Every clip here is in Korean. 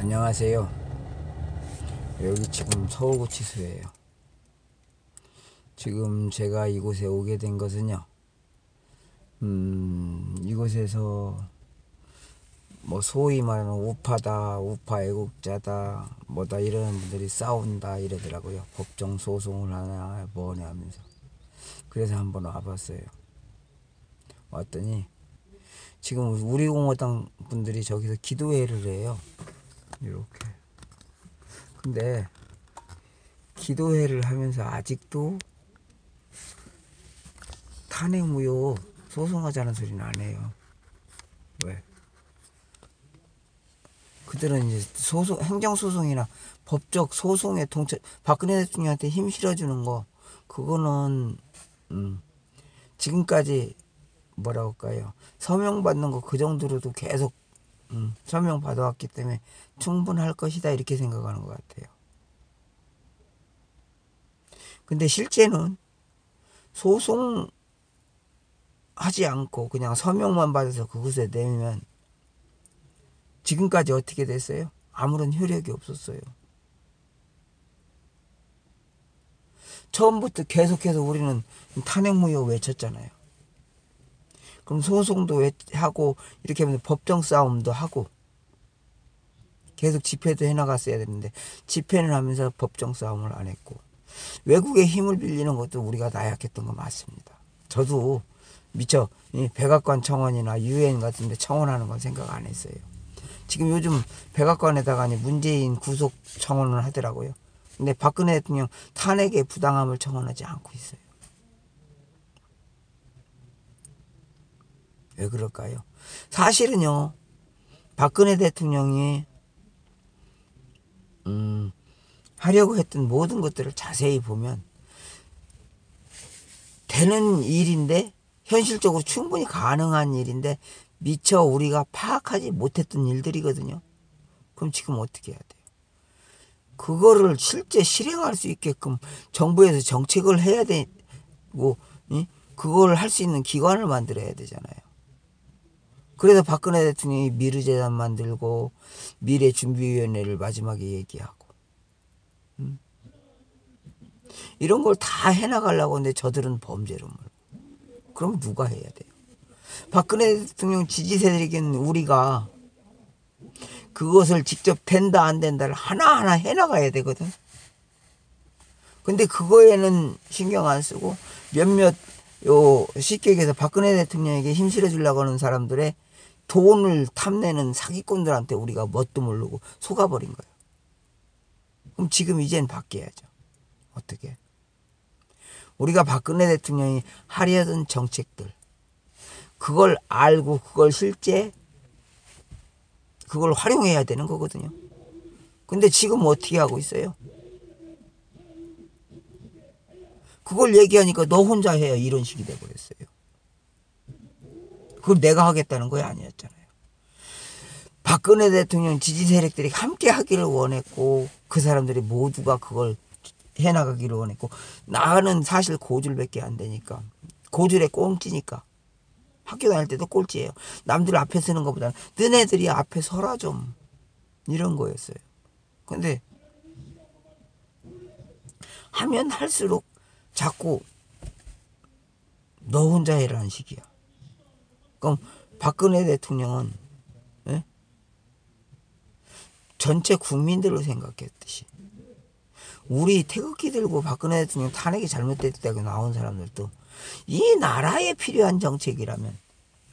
안녕하세요. 여기 지금 서울구치소예요. 지금 제가 이곳에 오게 된 것은요, 이곳에서 뭐 소위 말하는 우파다, 우파 애국자다, 뭐다 이러는 분들이 싸운다 이러더라고요. 법정 소송을 하나 뭐냐 하면서. 그래서 한번 와봤어요. 왔더니 지금 우리공화당 분들이 저기서 기도회를 해요. 이렇게. 근데 기도회를 하면서 아직도 탄핵무효 소송하자는 소리는 안 해요. 왜? 그들은 이제 행정소송이나 법적 소송에 박근혜 대통령한테 힘 실어주는 거, 그거는, 지금까지 뭐라고 할까요? 서명받는 거 그 정도로도 계속, 서명 받아왔기 때문에 충분할 것이다, 이렇게 생각하는 것 같아요. 근데 실제는 소송하지 않고 그냥 서명만 받아서 그곳에 내면 지금까지 어떻게 됐어요? 아무런 효력이 없었어요. 처음부터 계속해서 우리는 탄핵무효 외쳤잖아요. 그럼 소송도 하고 이렇게 하면서 법정 싸움도 하고 계속 집회도 해나갔어야 되는데 집회는 하면서 법정 싸움을 안 했고, 외국의 힘을 빌리는 것도 우리가 나약했던 거 맞습니다. 저도 미처 백악관 청원이나 유엔 같은 데 청원하는 건 생각 안 했어요. 지금 요즘 백악관에다가 문재인 구속 청원을 하더라고요. 근데 박근혜 대통령 탄핵의 부당함을 청원하지 않고 있어요. 왜 그럴까요? 사실은요, 박근혜 대통령이 하려고 했던 모든 것들을 자세히 보면 되는 일인데, 현실적으로 충분히 가능한 일인데 미처 우리가 파악하지 못했던 일들이거든요. 그럼 지금 어떻게 해야 돼요? 그거를 실제 실행할 수 있게끔 정부에서 정책을 해야 되고, 그걸 할 수 있는 기관을 만들어야 되잖아요. 그래서 박근혜 대통령이 미르재단 만들고 미래준비위원회를 마지막에 얘기하고, 이런 걸 다 해나가려고 하는데 저들은 범죄를 몰고. 그럼 누가 해야 돼요? 박근혜 대통령 지지세들에게는 우리가 그것을 직접 된다 안 된다를 하나하나 해나가야 되거든. 근데 그거에는 신경 안 쓰고 몇몇 쉽게 얘기해서 박근혜 대통령에게 힘 실어주려고 하는 사람들의 돈을 탐내는 사기꾼들한테 우리가 뭣도 모르고 속아버린 거예요. 그럼 지금 이젠 바뀌어야죠. 어떻게? 우리가 박근혜 대통령이 하려던 정책들, 그걸 알고 그걸 실제 그걸 활용해야 되는 거거든요. 근데 지금 어떻게 하고 있어요? 그걸 얘기하니까 너 혼자 해요, 이런 식이 돼버렸어요. 그걸 내가 하겠다는 거 아니었잖아요. 박근혜 대통령 지지 세력들이 함께 하기를 원했고, 그 사람들이 모두가 그걸 해나가기를 원했고, 나는 사실 고졸밖에 안 되니까, 고졸에 꽁찌니까 학교 다닐 때도 꼴찌예요. 남들 앞에 서는 것보다는 너네들이 앞에 서라 좀, 이런 거였어요. 근데 하면 할수록 자꾸 너 혼자 해라는 식이야. 그럼 박근혜 대통령은 전체 국민들을 생각했듯이, 우리 태극기 들고 박근혜 대통령 탄핵이 잘못됐다고 나온 사람들도 이 나라에 필요한 정책이라면,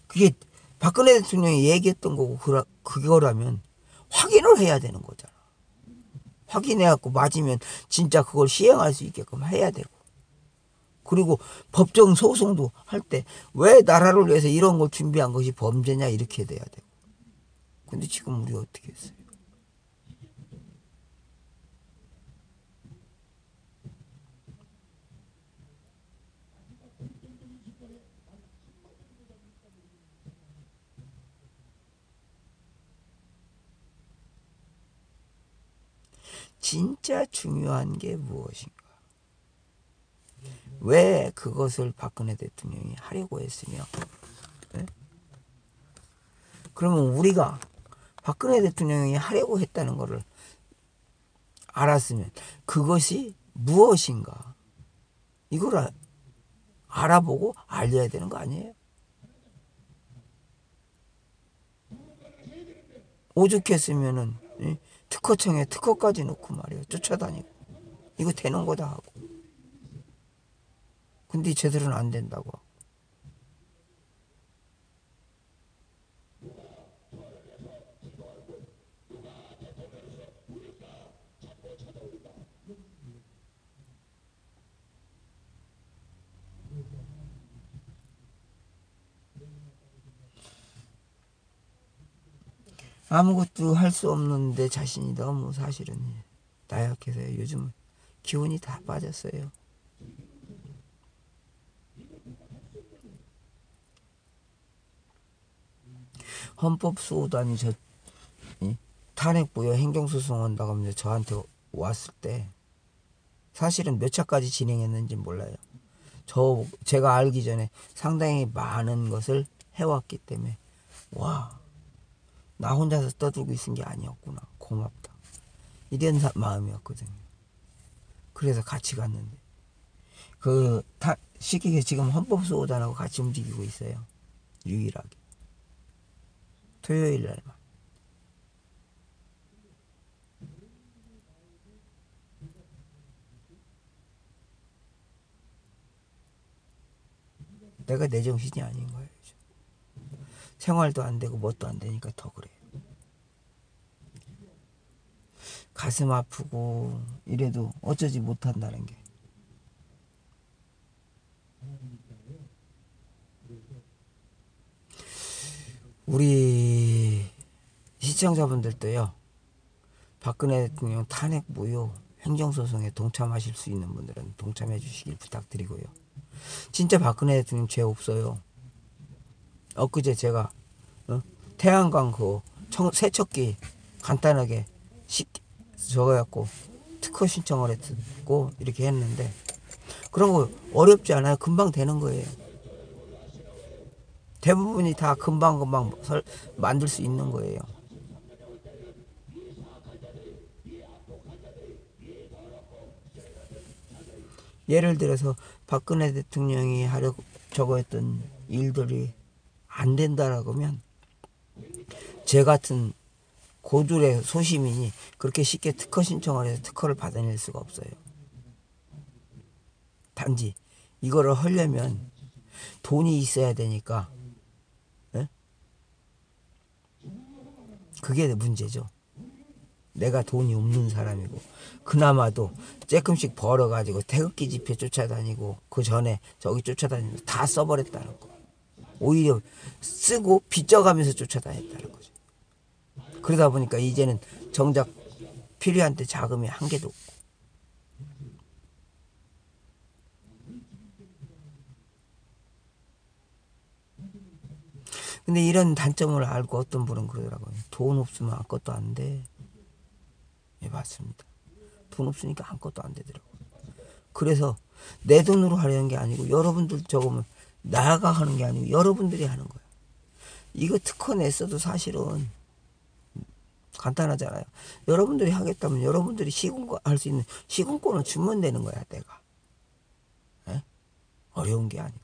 그게 박근혜 대통령이 얘기했던 거고 그거라면 확인을 해야 되는 거잖아. 확인해갖고 맞으면 진짜 그걸 시행할 수 있게끔 해야 되고, 그리고 법정 소송도 할 때 왜 나라를 위해서 이런 걸 준비한 것이 범죄냐 이렇게 돼야 되고. 근데 지금 우리 어떻게 했어요? 진짜 중요한 게 무엇인가? 왜 그것을 박근혜 대통령이 하려고 했으며, 그러면 우리가 박근혜 대통령이 하려고 했다는 것을 알았으면 그것이 무엇인가 이걸 알아보고 알려야 되는 거 아니에요? 오죽했으면은 특허청에 특허까지 놓고 말이에요. 쫓아다니고 이거 되는 거다 하고. 근데 제대로는 안 된다고. 아무것도 할 수 없는 내 자신이 너무 사실은 나약해서요. 요즘 기운이 다 빠졌어요. 헌법수호단이 탄핵 부여 행정소송 한다고 하면서 저한테 왔을 때 사실은 몇 차까지 진행했는지 몰라요. 제가 알기 전에 상당히 많은 것을 해왔기 때문에 와, 나 혼자서 떠들고 있은 게 아니었구나. 고맙다. 이런 마음이었거든요. 그래서 같이 갔는데 시기에 지금 헌법수호단하고 같이 움직이고 있어요. 유일하게. 토요일 날만. 내가 내 정신이 아닌 거예요. 생활도 안 되고 뭣도 안 되니까 더 그래요. 가슴 아프고 이래도 어쩌지 못한다는 게. 우리 시청자분들도요. 박근혜 대통령 탄핵 무효 행정소송에 동참하실 수 있는 분들은 동참해 주시길 부탁드리고요. 진짜 박근혜 대통령 죄 없어요. 엊그제 제가 태양광 세척기 간단하게 적어갖고 특허 신청을 했고 이렇게 했는데 그런 거 어렵지 않아요. 금방 되는 거예요. 대부분이 다 금방 만들 수 있는 거예요. 예를 들어서 박근혜 대통령이 하려고 저거 했던 일들이 안 된다라고 하면 제 같은 고졸의 소시민이 그렇게 쉽게 특허 신청을 해서 특허를 받아낼 수가 없어요. 단지 이거를 하려면 돈이 있어야 되니까 그게 문제죠. 내가 돈이 없는 사람이고 그나마도 조금씩 벌어가지고 태극기 집회 쫓아다니고 그 전에 저기 쫓아다니면서 다 써버렸다는 거. 오히려 쓰고 빚져가면서 쫓아다녔다는 거죠. 그러다 보니까 이제는 정작 필요한 때 자금이 한 개도 없고. 근데 이런 단점을 알고 어떤 분은 그러더라고요. 돈 없으면 아무것도 안 돼. 예, 맞습니다. 돈 없으니까 아무것도 안 되더라고요. 그래서 내 돈으로 하려는 게 아니고 여러분들 적으면 나가 하는 게 아니고 여러분들이 하는 거야. 이거 특허 냈어도 사실은 간단하잖아요. 여러분들이 하겠다면 여러분들이 시공할 수 있는 시공권을 주면 되는 거야, 내가. 에? 어려운 게 아니고.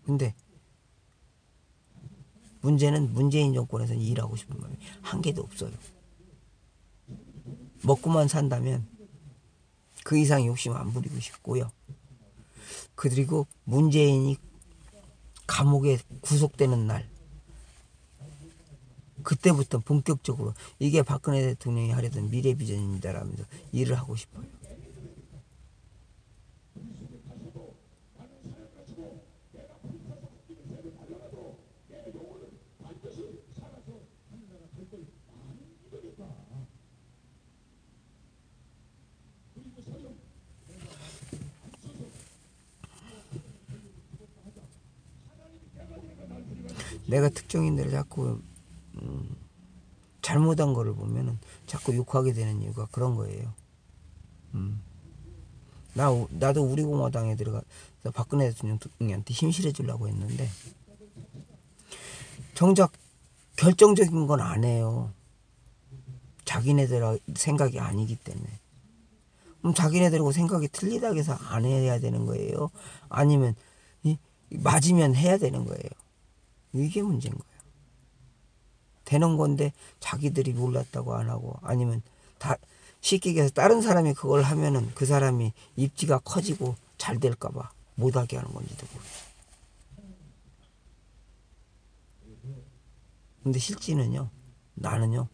근데 문제는 문재인 정권에서 일하고 싶은 마음이 한 개도 없어요. 먹고만 산다면 그 이상 욕심 안 부리고 싶고요. 그리고 문재인이 감옥에 구속되는 날 그때부터 본격적으로 이게 박근혜 대통령이 하려던 미래 비전입니다라면서 일을 하고 싶어요. 내가 특정인들을 자꾸 잘못한 거를 보면은 자꾸 욕하게 되는 이유가 그런 거예요. 나도 우리 공화당에 들어가서 박근혜 대통령한테 힘실어 주려고 했는데 정작 결정적인 건 안 해요. 자기네들 생각이 아니기 때문에. 그럼 자기네들하고 생각이 틀리다고 해서 안 해야 되는 거예요? 아니면 맞으면 해야 되는 거예요? 이게 문제인 거예요. 되는 건데 자기들이 몰랐다고 안 하고, 아니면 다 쉽게 얘기해서 다른 사람이 그걸 하면은 그 사람이 입지가 커지고 잘 될까 봐 못하게 하는 건지도 모르겠어요. 근데 실제는요, 나는요,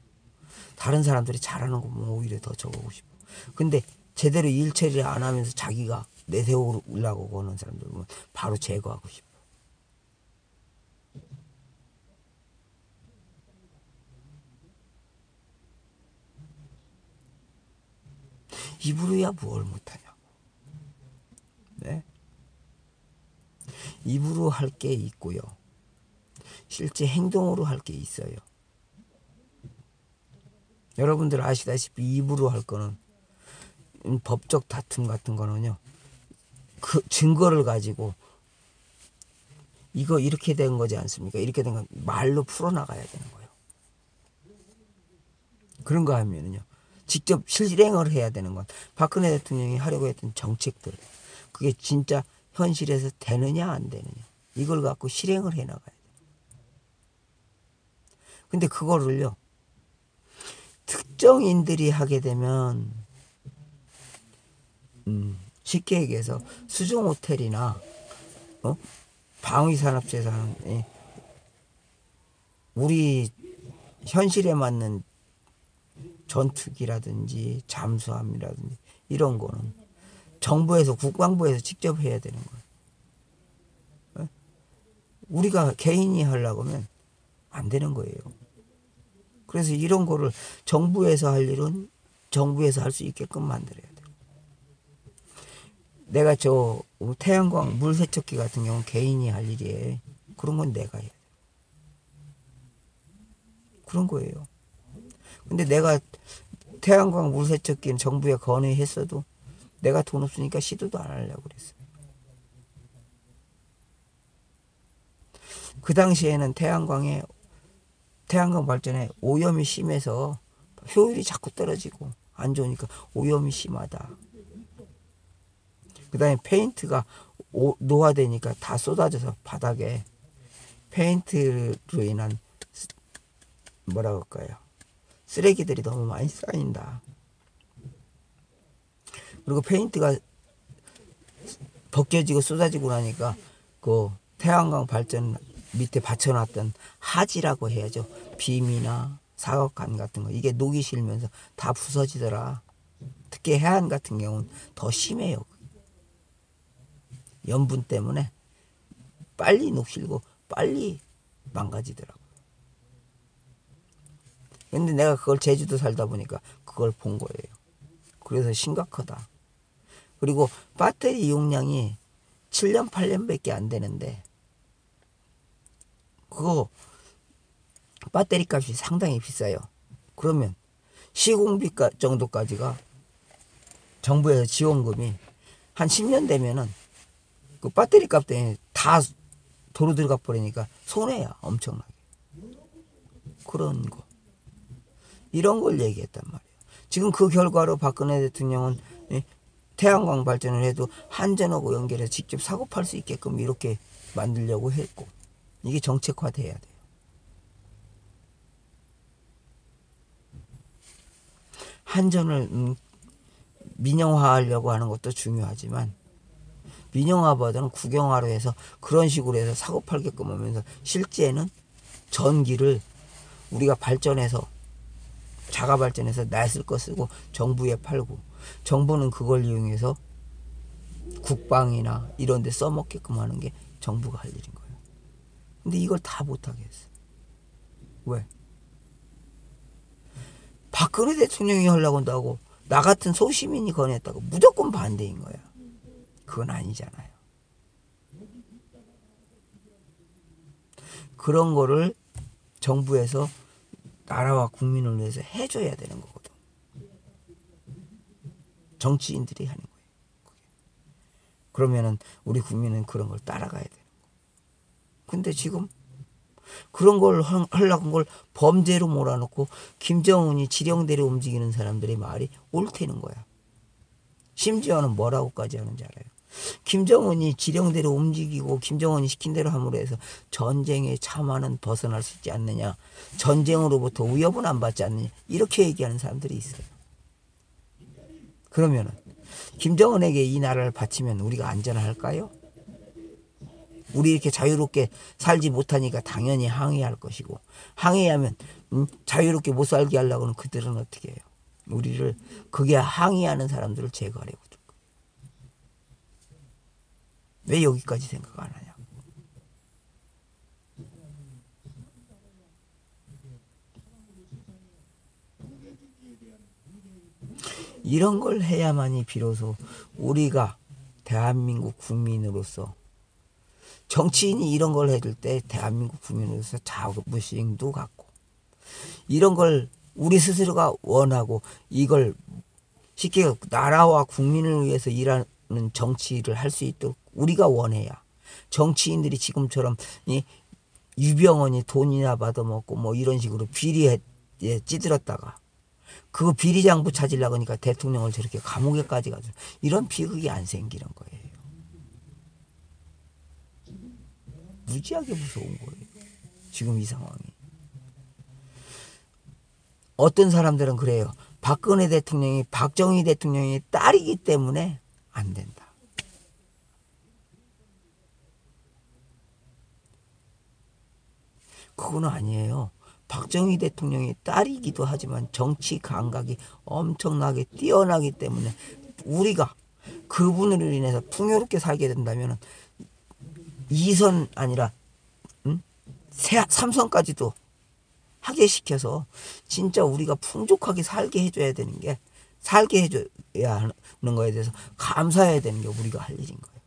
다른 사람들이 잘하는 거 보면 오히려 더 저거고 싶어. 근데 제대로 일 처리를 안 하면서 자기가 내세우려고 하는 사람들 보면 바로 제거하고 싶어. 입으로야 뭘 못하냐고. 네? 입으로 할 게 있고요. 실제 행동으로 할 게 있어요. 여러분들 아시다시피 입으로 할 거는 법적 다툼 같은 거는요, 그 증거를 가지고 이거 이렇게 된 거지 않습니까? 이렇게 된 건 말로 풀어나가야 되는 거예요. 그런 거 하면은요, 직접 실행을 해야 되는 건 박근혜 대통령이 하려고 했던 정책들, 그게 진짜 현실에서 되느냐 안 되느냐, 이걸 갖고 실행을 해 나가야 돼요. 근데 그거를요, 특정인들이 하게 되면 쉽게 얘기해서 수중 호텔이나 방위산업체에서 하는 우리 현실에 맞는 전투기라든지 잠수함이라든지 이런 거는 정부에서, 국방부에서 직접 해야 되는 거예요. 우리가 개인이 하려고 하면 안 되는 거예요. 그래서 이런 거를 정부에서 할 일은 정부에서 할 수 있게끔 만들어야 돼요. 내가 저 태양광 물 세척기 같은 경우는 개인이 할 일이에요. 그런 건 내가 해야 돼. 그런 거예요. 근데 내가 태양광 물 세척기는 정부에 건의했어도 내가 돈 없으니까 시도도 안 하려고 그랬어요. 그 당시에는 태양광 발전에 오염이 심해서 효율이 자꾸 떨어지고 안 좋으니까 오염이 심하다. 그 다음에 페인트가 노화되니까 다 쏟아져서 바닥에 페인트로 인한 뭐라 그럴까요? 쓰레기들이 너무 많이 쌓인다. 그리고 페인트가 벗겨지고 쏟아지고 나니까 그 태양광 발전 밑에 받쳐놨던 하지라고 해야죠. 빔이나 사각관 같은 거, 이게 녹이 실면서 다 부서지더라. 특히 해안 같은 경우는 더 심해요. 염분 때문에 빨리 녹실고 빨리 망가지더라고요. 근데 내가 그걸 제주도 살다 보니까 그걸 본 거예요. 그래서 심각하다. 그리고 배터리 용량이 7년 8년밖에 안 되는데 그거 배터리 값이 상당히 비싸요. 그러면 시공비 정도까지가 정부에서 지원금이 한 10년 되면은 그 배터리 값 때문에 다 도로 들어가 버리니까 손해야, 엄청나게. 그런 거, 이런 걸 얘기했단 말이에요. 지금 그 결과로 박근혜 대통령은 태양광 발전을 해도 한전하고 연결해서 직접 사고 팔 수 있게끔 이렇게 만들려고 했고, 이게 정책화돼야 돼요. 한전을 민영화하려고 하는 것도 중요하지만 민영화보다는 국영화로 해서 그런 식으로 해서 사고 팔게끔 하면서 실제는 전기를 우리가 발전해서 자가 발전해서 냈을 거 쓰고 정부에 팔고 정부는 그걸 이용해서 국방이나 이런 데 써먹게끔 하는 게 정부가 할 일인 거예요. 근데 이걸 다 못하게 했어. 왜? 박근혜 대통령이 하려고 한다고 나 같은 소시민이 권했다고 무조건 반대인 거야. 그건 아니잖아요. 그런 거를 정부에서 나라와 국민을 위해서 해줘야 되는 거거든. 정치인들이 하는 거예요. 그러면은 우리 국민은 그런 걸 따라가야 되는 거. 근데 지금 그런 걸 하려고 걸 범죄로 몰아넣고 김정은이 지령대로 움직이는 사람들의 말이 옳다는 거야. 심지어는 뭐라고까지 하는지 알아요? 김정은이 지령대로 움직이고 김정은이 시킨 대로 함으로 해서 전쟁의 참화는 벗어날 수 있지 않느냐, 전쟁으로부터 위협은 안 받지 않느냐, 이렇게 얘기하는 사람들이 있어요. 그러면은 김정은에게 이 나라를 바치면 우리가 안전할까요? 우리 이렇게 자유롭게 살지 못하니까 당연히 항의할 것이고, 항의하면 자유롭게 못 살게 하려고는 그들은 어떻게 해요? 우리를, 그게 항의하는 사람들을 제거하려고. 왜 여기까지 생각 안 하냐? 이런 걸 해야만이 비로소 우리가 대한민국 국민으로서, 정치인이 이런 걸 해줄 때 대한민국 국민으로서 자부심도 갖고, 이런 걸 우리 스스로가 원하고, 이걸 쉽게 나라와 국민을 위해서 일하는 정치를 할 수 있도록 우리가 원해야, 정치인들이 지금처럼 유병원이 돈이나 받아먹고 뭐 이런 식으로 비리에 찌들었다가 그 비리장부 찾으려고 하니까 대통령을 저렇게 감옥에까지 가서 이런 비극이 안 생기는 거예요. 무지하게 무서운 거예요, 지금 이 상황이. 어떤 사람들은 그래요. 박근혜 대통령이 박정희 대통령의 딸이기 때문에 안 된다. 그건 아니에요. 박정희 대통령의 딸이기도 하지만 정치 감각이 엄청나게 뛰어나기 때문에 우리가 그분으로 인해서 풍요롭게 살게 된다면 2선 아니라 3선까지도 하게 시켜서 진짜 우리가 풍족하게 살게 해줘야 되는 게, 살게 해줘야 하는 거에 대해서 감사해야 되는 게 우리가 할 일인 거예요.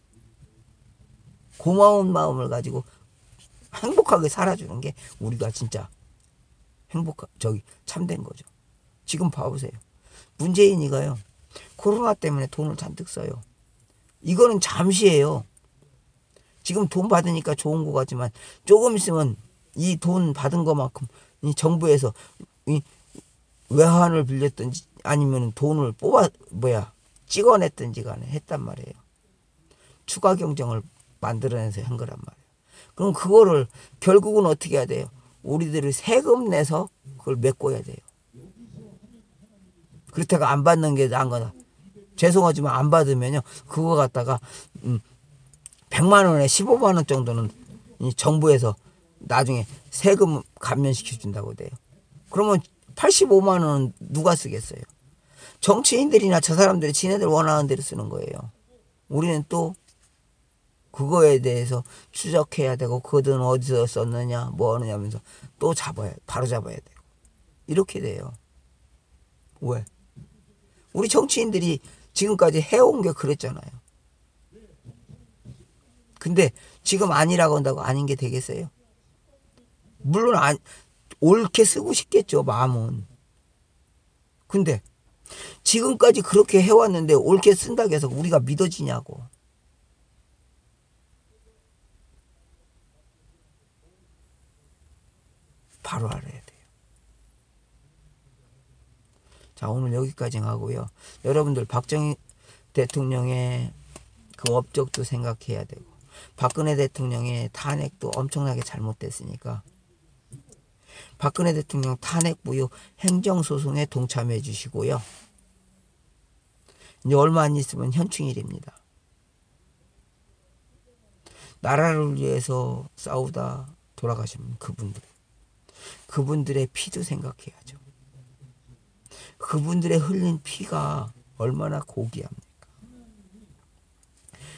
고마운 마음을 가지고 행복하게 살아주는 게 우리가 진짜 참된 거죠. 지금 봐보세요. 문재인이가요, 코로나 때문에 돈을 잔뜩 써요. 이거는 잠시예요. 지금 돈 받으니까 좋은 거 같지만 조금 있으면 이 돈 받은 것만큼 이 정부에서 이 외환을 빌렸든지 아니면 돈을 찍어냈든지 간에 했단 말이에요. 추가 경쟁을 만들어내서 한 거란 말이에요. 그럼 그거를 결국은 어떻게 해야 돼요? 우리들이 세금 내서 그걸 메꿔야 돼요. 그렇다가 안 받는 게 나은 거다. 죄송하지만 안 받으면요, 그거 갖다가 100만 원에 15만 원 정도는 이 정부에서 나중에 세금 감면시켜 준다고 돼요. 그러면 85만 원은 누가 쓰겠어요? 정치인들이나 저 사람들이 지네들 원하는 대로 쓰는 거예요. 우리는 또 그거에 대해서 추적해야 되고, 그 돈 어디서 썼느냐 뭐 하느냐 하면서 또 바로 잡아야 되고, 이렇게 돼요. 왜? 우리 정치인들이 지금까지 해온 게 그랬잖아요. 근데 지금 아니라고 한다고 아닌 게 되겠어요? 물론 옳게 쓰고 싶겠죠, 마음은. 근데 지금까지 그렇게 해왔는데 옳게 쓴다고 해서 우리가 믿어지냐고. 바로 알아야 돼요. 자, 오늘 여기까지 하고요. 여러분들 박정희 대통령의 그 업적도 생각해야 되고, 박근혜 대통령의 탄핵도 엄청나게 잘못됐으니까 박근혜 대통령 탄핵 무효 행정소송에 동참해 주시고요. 이제 얼마 안 있으면 현충일입니다. 나라를 위해서 싸우다 돌아가신 그분들의 피도 생각해야죠. 그분들의 흘린 피가 얼마나 고귀합니까?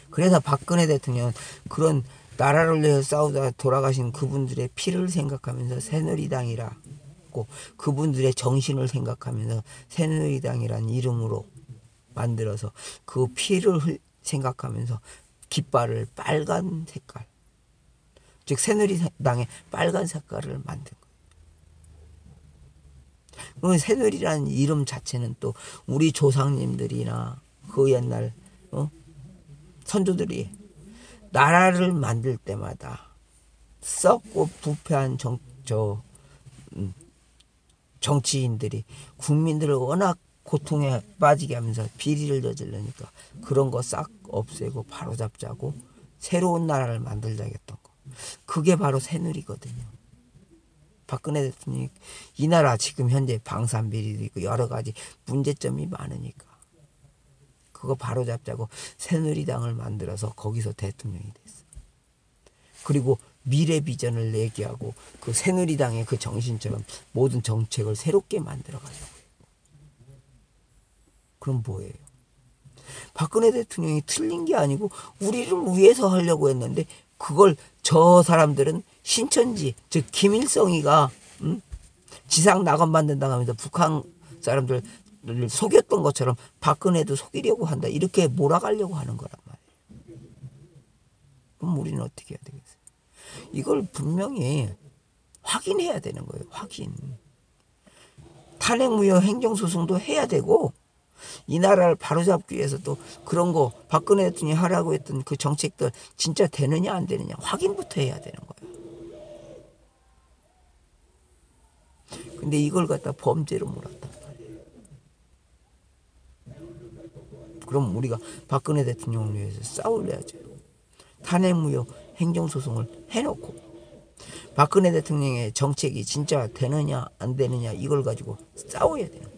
그래서 박근혜 대통령은 그런 나라를 위해서 싸우다 돌아가신 그분들의 피를 생각하면서 새누리당이라고, 그분들의 정신을 생각하면서 새누리당이라는 이름으로 만들어서 그 피를 생각하면서 깃발을 빨간 색깔, 즉 새누리당의 빨간 색깔을 만든 거예요. 새누리라는 이름 자체는 또 우리 조상님들이나 그 옛날 선조들이 나라를 만들 때마다 썩고 부패한 정치인들이 국민들을 워낙 고통에 빠지게 하면서 비리를 저지르니까 그런 거 싹 없애고 바로잡자고 새로운 나라를 만들자겠던 거. 그게 바로 새누리거든요. 박근혜 대통령이 이 나라 지금 현재 방산비리도 있고 여러 가지 문제점이 많으니까 그거 바로잡자고 새누리당을 만들어서 거기서 대통령이 됐어. 그리고 미래 비전을 얘기하고 그 새누리당의 그 정신처럼 모든 정책을 새롭게 만들어가려고. 그럼 뭐예요? 박근혜 대통령이 틀린 게 아니고 우리를 위해서 하려고 했는데 그걸 저 사람들은 신천지 즉 김일성이가 지상 낙원 만든다고 하면서 북한 사람들을 속였던 것처럼 박근혜도 속이려고 한다 이렇게 몰아가려고 하는 거란 말이에요. 그럼 우리는 어떻게 해야 되겠어요? 이걸 분명히 확인해야 되는 거예요. 확인. 탄핵무효 행정소송도 해야 되고 이 나라를 바로잡기 위해서 또 그런 거 박근혜 대통령이 하라고 했던 그 정책들 진짜 되느냐 안 되느냐 확인부터 해야 되는 거예요. 근데 이걸 갖다 범죄로 몰았단 말이에요. 그럼 우리가 박근혜 대통령을 위해서 싸울래야죠. 탄핵무효 행정소송을 해놓고 박근혜 대통령의 정책이 진짜 되느냐 안 되느냐 이걸 가지고 싸워야 돼요.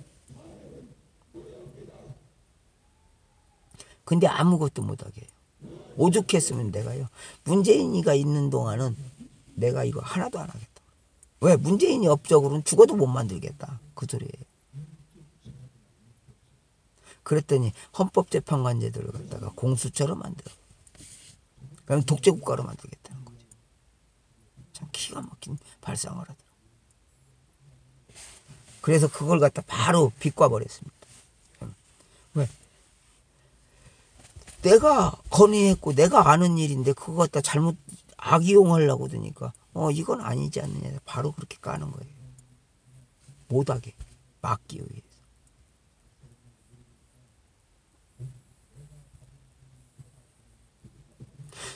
근데 아무것도 못하게 해요. 오죽했으면 내가요. 문재인이가 있는 동안은 내가 이거 하나도 안 하겠다. 왜? 문재인이 업적으로는 죽어도 못 만들겠다. 그 소리예요. 그랬더니 헌법재판관제도를 갖다가 공수처럼 만들어. 그럼 독재국가로 만들겠다는 거죠. 참 기가 막힌 발상을 하더라고요. 그래서 그걸 갖다 바로 비꼬아버렸습니다. 왜? 내가 건의했고 내가 아는 일인데 그거 갖다 잘못 악이용하려고 드니까 이건 아니지 않느냐 바로 그렇게 까는 거예요. 못하게 막기 위해서.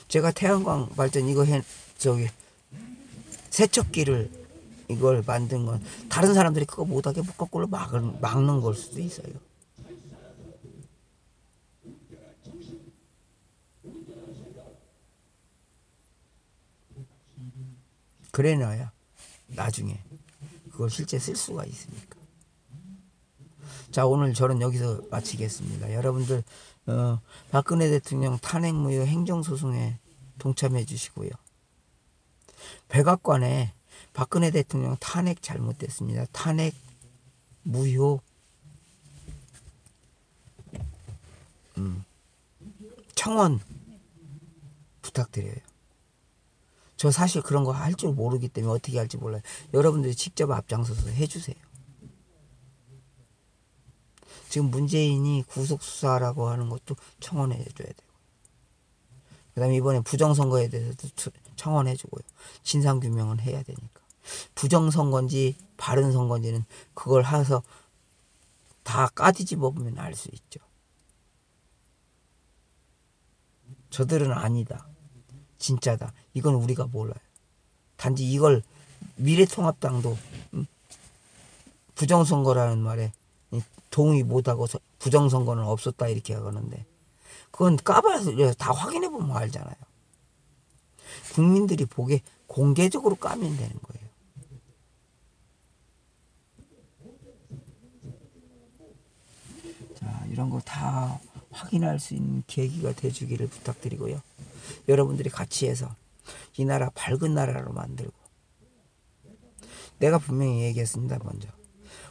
제가 태양광 발전 이거 세척기를 이걸 만든 건 다른 사람들이 그거 못하게 거꾸로 막는 걸 수도 있어요. 그래놔야 나중에 그걸 실제 쓸 수가 있으니까. 자, 오늘 저는 여기서 마치겠습니다. 여러분들 박근혜 대통령 탄핵무효 행정소송에 동참해 주시고요. 백악관에 박근혜 대통령 탄핵 잘못됐습니다. 탄핵 무효 청원 부탁드려요. 저 사실 그런 거 할 줄 모르기 때문에 어떻게 할지 몰라요. 여러분들이 직접 앞장서서 해주세요. 지금 문재인이 구속수사라고 하는 것도 청원해줘야 되고, 그 다음에 이번에 부정선거에 대해서도 청원해주고요. 진상규명은 해야 되니까. 부정선거인지 바른 선거인지는 그걸 해서 다 까뒤집어 보면 알 수 있죠. 저들은 아니다, 진짜다, 이건 우리가 몰라요. 단지 이걸 미래통합당도 부정선거라는 말에 동의 못하고 부정선거는 없었다 이렇게 하는데 그건 까봐서 다 확인해보면 알잖아요. 국민들이 보게 공개적으로 까면 되는 거예요. 자, 이런 거 다 확인할 수 있는 계기가 돼주기를 부탁드리고요. 여러분들이 같이 해서 이 나라 밝은 나라로 만들고, 내가 분명히 얘기했습니다. 먼저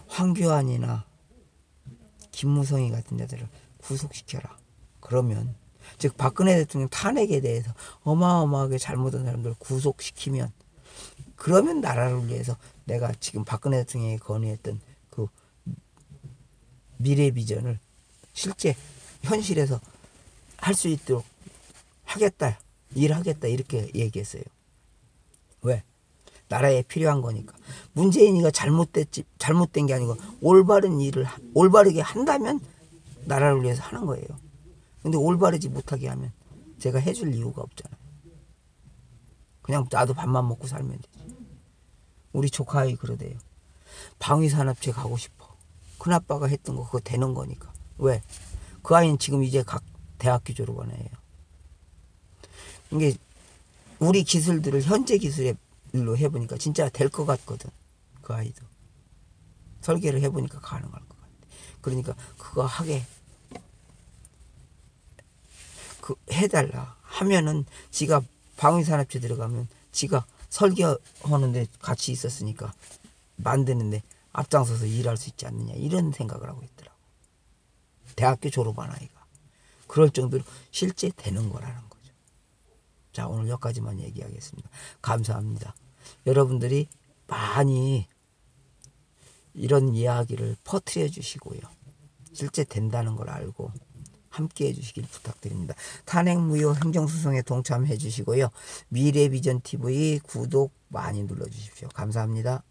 황교안이나 김무성이 같은 자들을 구속시켜라. 그러면 즉 박근혜 대통령 탄핵에 대해서 어마어마하게 잘못한 사람들을 구속시키면, 그러면 나라를 위해서 내가 지금 박근혜 대통령이 건의했던 그 미래 비전을 실제 현실에서 할 수 있도록 하겠다, 일하겠다 이렇게 얘기했어요. 왜? 나라에 필요한 거니까. 문재인이가 잘못된 게 아니고 올바른 일을 올바르게 한다면 나라를 위해서 하는 거예요. 근데 올바르지 못하게 하면 제가 해줄 이유가 없잖아요. 그냥 나도 밥만 먹고 살면 되지. 우리 조카아이 그러대요. 방위산업체 가고 싶어. 큰아빠가 했던 거 그거 되는 거니까. 왜? 그 아이는 지금 이제 각 대학교 졸업한 애예요. 이게 우리 기술들을 현재 기술로 해보니까 진짜 될 것 같거든. 그 아이도. 설계를 해보니까 가능할 것 같아. 그러니까 그거 하게 해달라 하면은 지가 방위산업체 들어가면 지가 설계하는데 같이 있었으니까 만드는데 앞장서서 일할 수 있지 않느냐 이런 생각을 하고 있더라고. 대학교 졸업한 아이가 그럴 정도로 실제 되는 거라는 거죠. 자, 오늘 여기까지만 얘기하겠습니다. 감사합니다. 여러분들이 많이 이런 이야기를 퍼뜨려 주시고요. 실제 된다는 걸 알고 함께 해주시길 부탁드립니다. 탄핵무효 행정소송에 동참해 주시고요. 미래비전TV 구독 많이 눌러주십시오. 감사합니다.